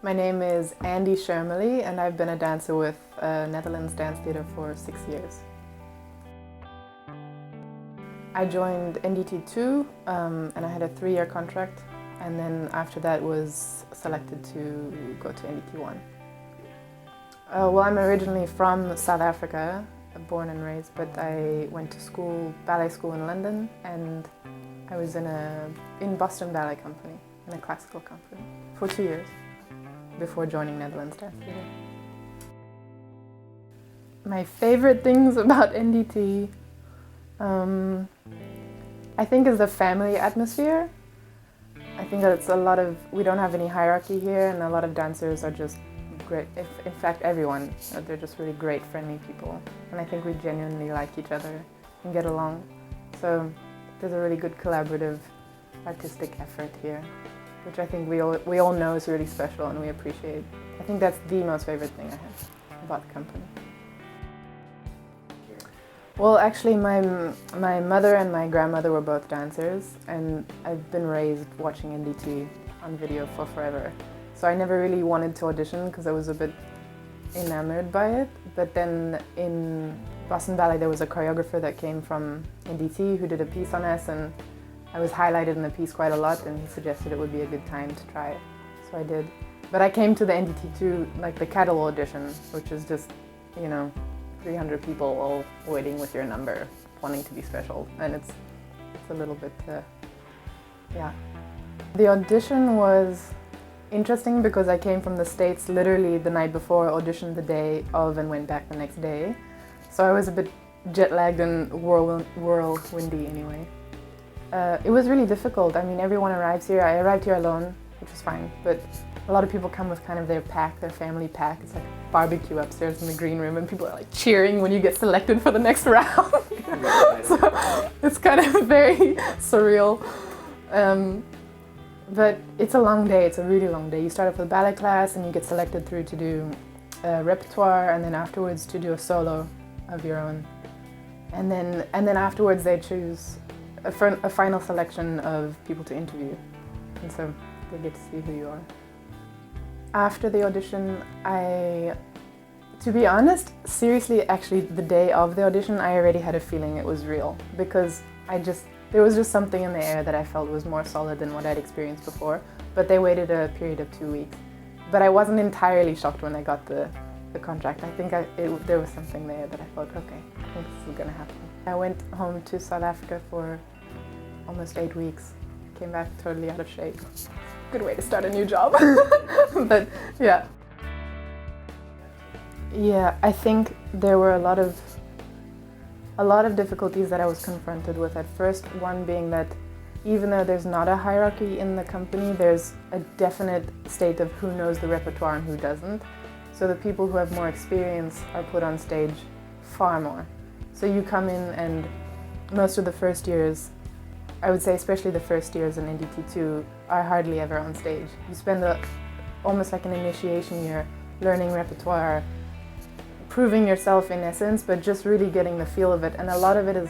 My name is Andrea Schermoly and I've been a dancer with Netherlands Dance Theatre for 6 years. I joined NDT2 and I had a 3-year contract, and then after that was selected to go to NDT1. Well, I'm originally from South Africa, born and raised, but I went to school, ballet school in London, and I was in Boston Ballet company, in a classical company, for 2 years before joining Netherlands Dance Theatre. My favorite things about NDT, I think, is the family atmosphere. I think that we don't have any hierarchy here, and a lot of dancers are just great. In fact, everyone, they're just really great, friendly people. And I think we genuinely like each other and get along. So there's a really good collaborative artistic effort here, which I think we all know is really special and we appreciate. I think that's the most favorite thing I have about the company. Well, actually, my mother and my grandmother were both dancers, and I've been raised watching NDT on video for forever. So I never really wanted to audition because I was a bit enamored by it. But then in Boston Ballet there was a choreographer that came from NDT who did a piece on us, and I was highlighted in the piece quite a lot, and he suggested it would be a good time to try it. So I did. But I came to the NDT2, like the cattle audition, which is just, 300 people all waiting with your number, wanting to be special. And it's a little bit, yeah. The audition was interesting because I came from the States literally the night before, auditioned the day of, and went back the next day. So I was a bit jet-lagged and whirlwindy anyway. It was really difficult. I mean, everyone arrives here. I arrived here alone, which was fine, but a lot of people come with kind of their pack, their family pack. It's like barbecue upstairs in the green room, and people are like cheering when you get selected for the next round. So it's kind of very surreal. But it's a long day, it's a really long day. You start off with a ballet class and you get selected through to do a repertoire, and then afterwards to do a solo of your own. And then afterwards they choose a final selection of people to interview. And so they get to see who you are. After the audition, to be honest, seriously, actually the day of the audition, I already had a feeling it was real, because there was just something in the air that I felt was more solid than what I'd experienced before, but they waited a period of 2 weeks. But I wasn't entirely shocked when I got the contract. I think there was something there that I thought, okay, I think this is gonna happen. I went home to South Africa for almost 8 weeks. Came back totally out of shape. Good way to start a new job. But yeah. Yeah, I think there were a lot of difficulties that I was confronted with at first. One being that even though there's not a hierarchy in the company, there's a definite state of who knows the repertoire and who doesn't. So the people who have more experience are put on stage far more. So you come in, and most of the first years, I would say especially the first years in NDT2, are hardly ever on stage. You spend almost like an initiation year learning repertoire, proving yourself in essence, but just really getting the feel of it. And a lot of it is,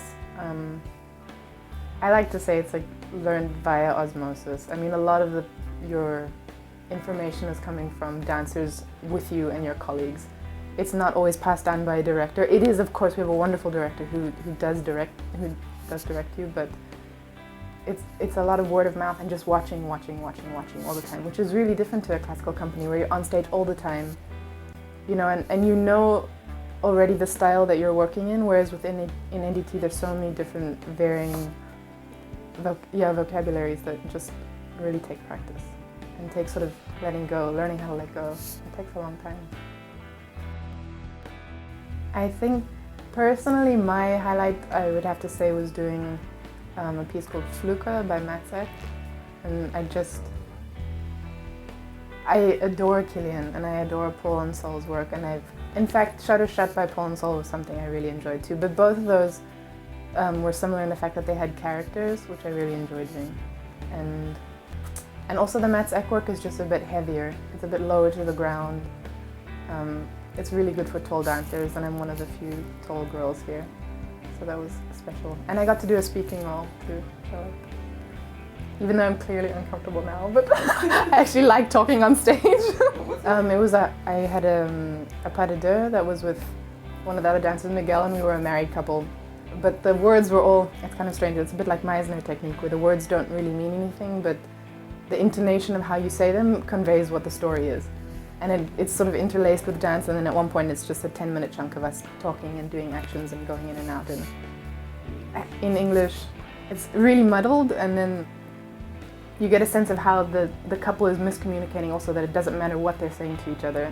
I like to say it's like learned via osmosis. I mean, a lot of your information is coming from dancers with you and your colleagues. It's not always passed down by a director. It is, of course, we have a wonderful director who does direct you, but it's a lot of word of mouth and just watching all the time, which is really different to a classical company where you're on stage all the time. And you know already the style that you're working in, whereas in NDT there's so many different varying vocabularies that just really take practice and take sort of letting go, learning how to let go. It takes a long time. I think personally my highlight, I would have to say, was doing a piece called Fluke by Matzek, and I adore Killian and I adore Paul and Sol's work, and in fact, Shutter Shut by Paul and Sol was something I really enjoyed too, but both of those were similar in the fact that they had characters, which I really enjoyed doing. And also the Matzek work is just a bit heavier, it's a bit lower to the ground. It's really good for tall dancers, and I'm one of the few tall girls here, so that was special. And I got to do a speaking role too, so even though I'm clearly uncomfortable now, but I actually like talking on stage. I had a pas de deux that was with one of the other dancers, Miguel, and we were a married couple. But the words were all, it's kind of strange, it's a bit like Meisner technique, where the words don't really mean anything, but the intonation of how you say them conveys what the story is. And it's sort of interlaced with dance, and then at one point it's just a 10-minute chunk of us talking and doing actions and going in and out. And in English, it's really muddled, and then you get a sense of how the couple is miscommunicating also, that it doesn't matter what they're saying to each other.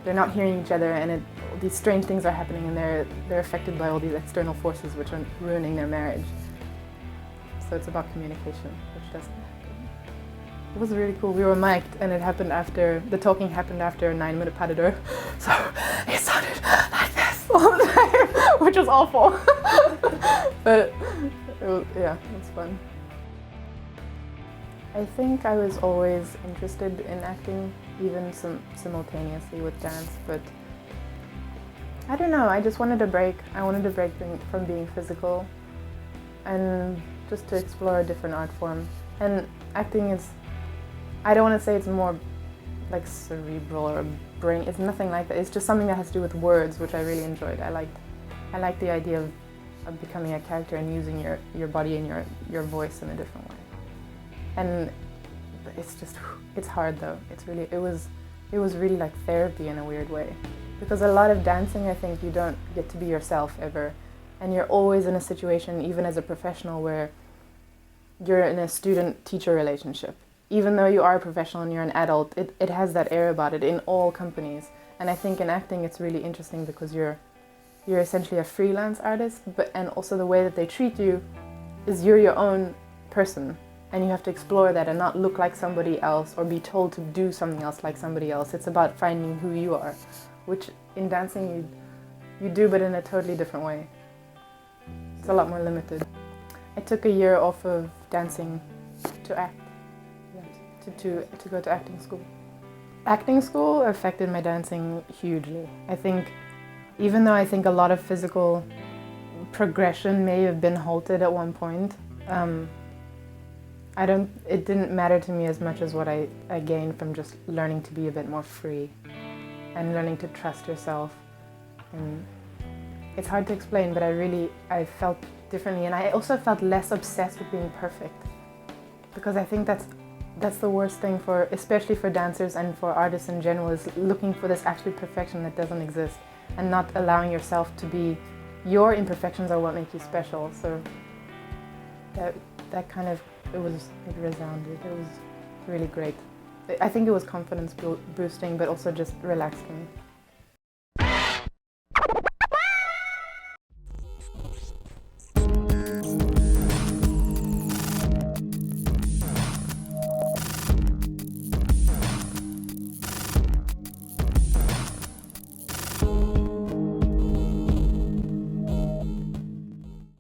They're not hearing each other, and these strange things are happening, and they're affected by all these external forces which are ruining their marriage. So it's about communication, which doesn't happen. It was really cool. We were mic'd, and the talking happened after a 9-minute pas de deux. So it sounded like this all the time, which was awful. But it was fun. I think I was always interested in acting, even simultaneously with dance, but I don't know, I just wanted a break. I wanted a break from being physical and just to explore a different art form. And acting is, I don't want to say it's more like cerebral or brain, it's nothing like that. It's just something that has to do with words, which I really enjoyed. I liked the idea of becoming a character and using your body and your voice in a different way. And it's hard though. It was really like therapy in a weird way. Because a lot of dancing, I think, you don't get to be yourself ever. And you're always in a situation, even as a professional, where you're in a student-teacher relationship. Even though you are a professional and you're an adult, it has that air about it in all companies. And I think in acting it's really interesting because you're essentially a freelance artist, and also the way that they treat you is you're your own person. And you have to explore that and not look like somebody else or be told to do something else like somebody else. It's about finding who you are, which in dancing you do, but in a totally different way. It's a lot more limited. I took a year off of dancing to act, to go to acting school. Acting school affected my dancing hugely. I think, even though I think a lot of physical progression may have been halted at one point, it didn't matter to me as much as what I gained from just learning to be a bit more free and learning to trust yourself. And it's hard to explain, but I felt differently, and I also felt less obsessed with being perfect, because I think that's the worst thing especially for dancers and for artists in general, is looking for this absolute perfection that doesn't exist and not allowing yourself to be, your imperfections are what make you special. So that kind of, it resounded. It was really great. I think it was confidence boosting, but also just relaxed me.